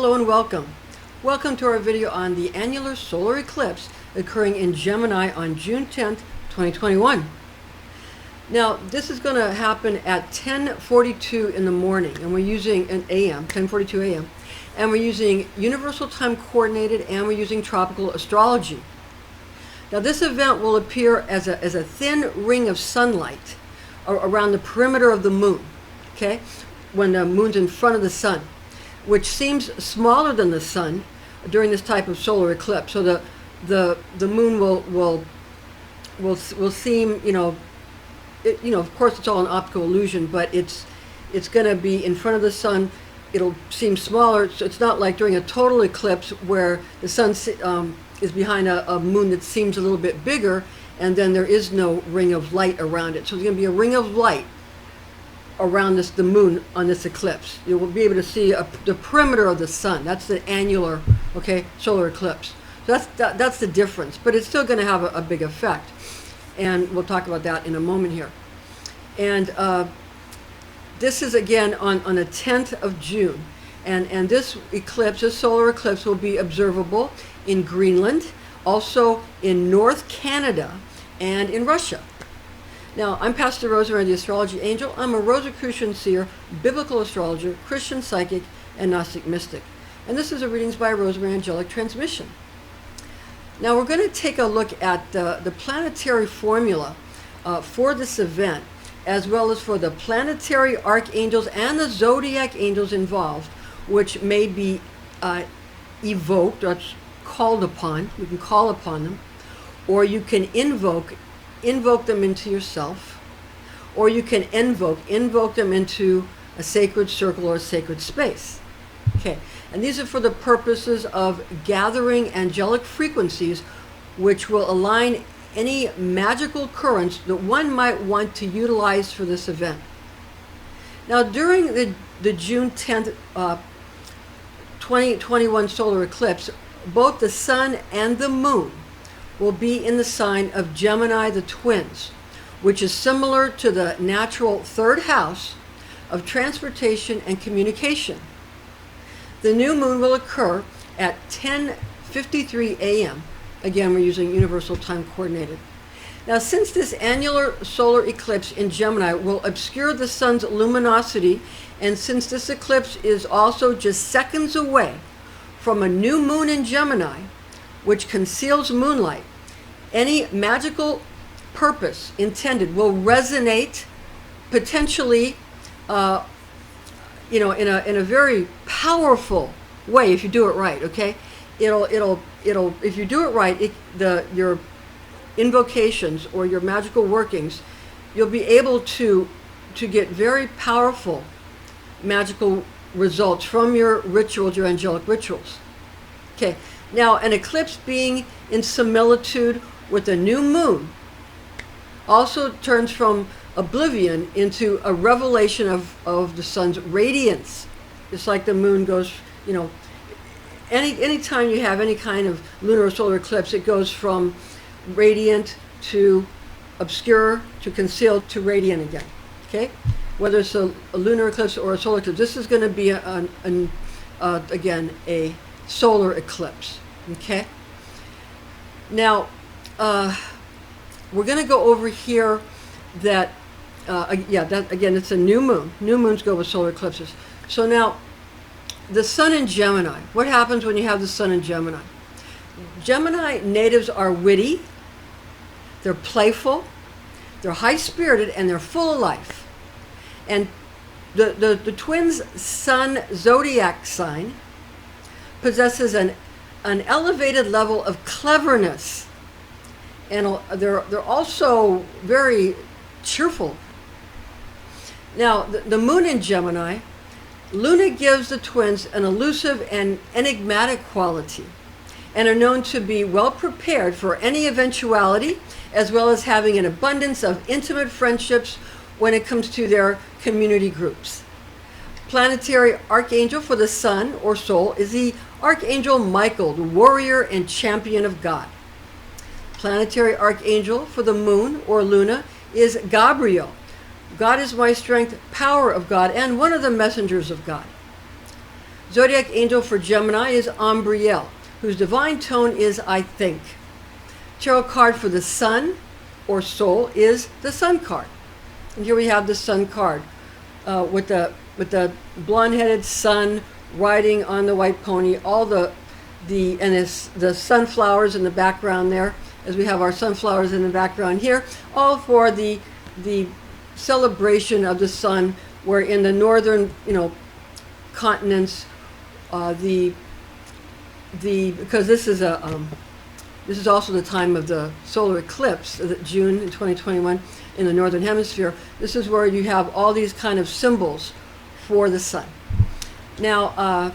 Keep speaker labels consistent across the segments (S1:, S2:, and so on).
S1: Hello and welcome. Welcome to our video on the annular solar eclipse occurring in Gemini on June 10th, 2021. Now, this is going to happen at 10:42 in the morning, and we're using an AM, 10:42 AM, and we're using universal time coordinated, and we're using tropical astrology. Now, this event will appear as a thin ring of sunlight around the perimeter of the moon, okay, when the moon's in front of the sun, which seems smaller than the sun during this type of solar eclipse. So the moon will seem, of course it's all an optical illusion, but it's going to be in front of the sun. It'll seem smaller. So it's not like during a total eclipse where the sun is behind a moon that seems a little bit bigger, and then there is no ring of light around it. So there's going to be a ring of light around the moon on this eclipse. You will be able to see the perimeter of the sun. That's the annular, solar eclipse. So that's the difference, but it's still going to have a big effect, and we'll talk about that in a moment here. And this is again on the 10th of June, and this eclipse, this solar eclipse, will be observable in Greenland, also in North Canada, and in Russia. Now, I'm Pastor Rosemary, the Astrology Angel. I'm a Rosicrucian seer, biblical astrologer, Christian psychic, and Gnostic mystic. And this is a Readings by Rosemary angelic transmission. Now, we're going to take a look at the planetary formula for this event, as well as for the planetary archangels and the zodiac angels involved, which may be evoked, or called upon. You can call upon them, or you can invoke them into yourself, or you can invoke them into a sacred circle or a sacred space. Okay, and these are for the purposes of gathering angelic frequencies which will align any magical currents that one might want to utilize for this event. Now, during the June 10th 2021 solar eclipse, both the sun and the moon will be in the sign of Gemini, the twins, which is similar to the natural third house of transportation and communication. The new moon will occur at 10:53 a.m. Again, we're using universal time coordinated. Now, since this annular solar eclipse in Gemini will obscure the sun's luminosity, and since this eclipse is also just seconds away from a new moon in Gemini, which conceals moonlight, any magical purpose intended will resonate potentially, in a very powerful way if you do it right. Okay, it'll if you do it right, your invocations or your magical workings, you'll be able to get very powerful magical results from your rituals, your angelic rituals. Okay. Now, an eclipse being in similitude with a new moon also turns from oblivion into a revelation of the sun's radiance. It's like the moon goes, any time you have any kind of lunar or solar eclipse, it goes from radiant to obscure to concealed to radiant again. Okay? Whether it's a lunar eclipse or a solar eclipse, this is going to be again a solar eclipse. Okay. Now, we're going to go over here that again, it's a new moon. New moons go with solar eclipses. So now, the sun in Gemini. What happens when you have the sun in Gemini? Gemini natives are witty, they're playful, they're high-spirited, and they're full of life. And the twins' sun zodiac sign possesses an elevated level of cleverness, and they're also very cheerful. Now, the moon in Gemini, Luna gives the twins an elusive and enigmatic quality, and are known to be well prepared for any eventuality, as well as having an abundance of intimate friendships when it comes to their community groups. Planetary archangel for the sun or soul is the Archangel Michael, the warrior and champion of God. Planetary archangel for the moon or Luna is Gabriel. God is my strength, power of God, and one of the messengers of God. Zodiac Angel for Gemini is AMBRIEL, whose divine tone is I think. Tarot card for the Sun or Soul is the Sun card. And here we have the Sun card with the blonde-headed sun riding on the white pony, all the sunflowers in the background there, as we have our sunflowers in the background here, all for the celebration of the sun, where in the northern, continents, because this is also the time of the solar eclipse, June in 2021 in the northern hemisphere. This is where you have all these kind of symbols for the sun. Now,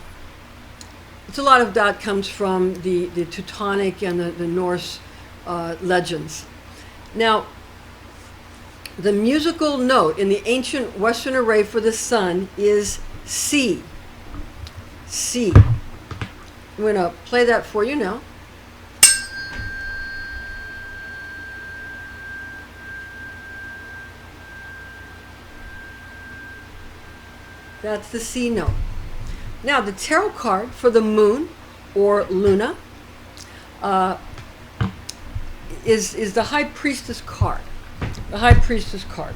S1: it's a lot of that comes from the Teutonic and the Norse legends. Now, the musical note in the ancient Western array for the sun is C. C. I'm going to play that for you now. That's the C note. Now, the tarot card for the moon or Luna is the High Priestess card. The High Priestess card.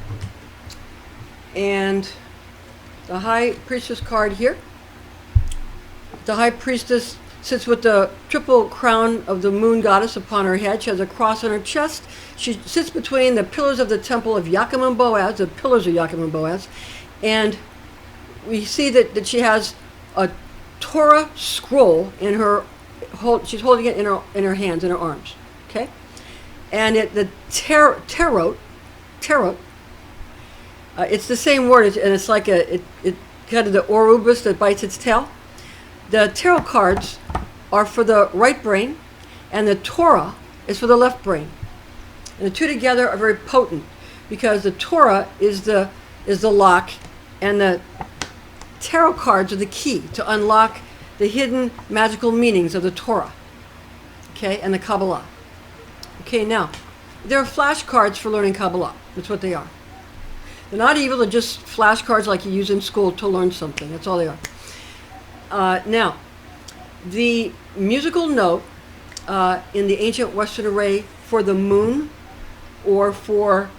S1: And the High Priestess card here. The High Priestess sits with the triple crown of the moon goddess upon her head. She has a cross on her chest. She sits between the pillars of the temple of Joachim and Boaz, the pillars of Joachim and Boaz. And we see that she has a Torah scroll in her, she's holding it in her hands, in her arms, okay? And the tarot, it's the same word, and it's like it kind of the Ouroboros that bites its tail. The tarot cards are for the right brain, and the Torah is for the left brain. And the two together are very potent, because the Torah is the lock, and the tarot cards are the key to unlock the hidden magical meanings of the Torah, okay, and the Kabbalah. Okay, now, there are flashcards for learning Kabbalah. That's what they are. They're not evil, they're just flashcards like you use in school to learn something. That's all they are. Now, the musical note in the ancient Western array for the moon, or for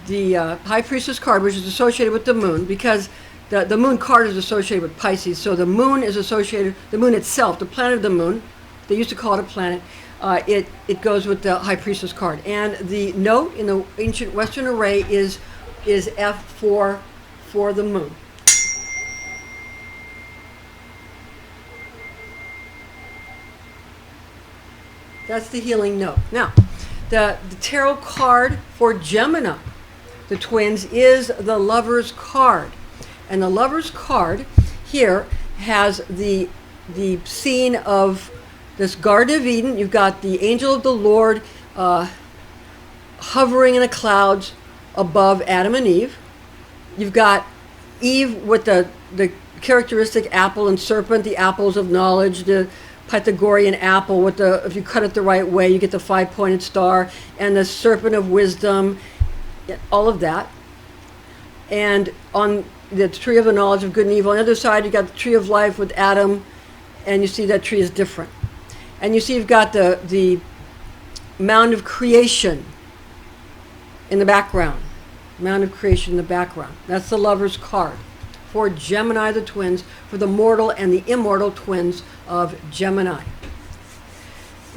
S1: the High Priestess card, which is associated with the moon, because the moon card is associated with Pisces, so the moon is associated, the moon itself, the planet of the moon, they used to call it a planet, it goes with the High Priestess card. And the note in the ancient Western array is F for the moon. That's the healing note. Now, the tarot card for Gemini, the twins, is the Lover's card. And the Lover's card here has the scene of this Garden of Eden. You've got the angel of the Lord hovering in the clouds above Adam and Eve. You've got Eve with the characteristic apple and serpent, the apples of knowledge, the Pythagorean apple with if you cut it the right way, you get the 5-pointed star, and the serpent of wisdom, all of that. And on the tree of the knowledge of good and evil, on the other side, you got the tree of life with Adam, and you see that tree is different. And you see you've got the mound of creation in the background. Mound of creation in the background. That's the Lover's card for Gemini, the twins, for the mortal and the immortal twins of Gemini.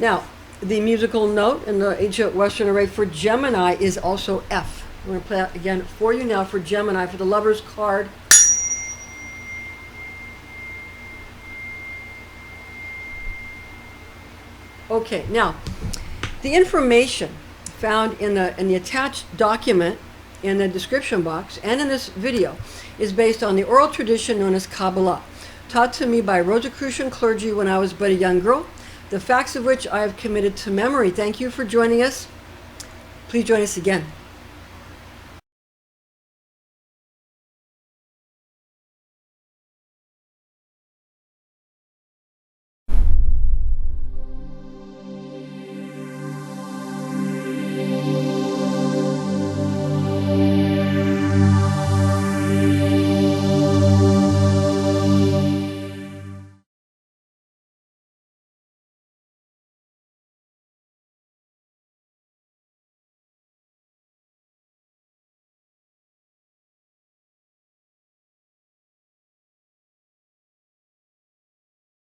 S1: Now, the musical note in the ancient Western array for Gemini is also F. I'm going to play that again for you now for Gemini, for the Lover's card. Okay, now, the information found in the attached document in the description box and in this video is based on the oral tradition known as Kabbalah, taught to me by Rosicrucian clergy when I was but a young girl, the facts of which I have committed to memory. Thank you for joining us. Please join us again.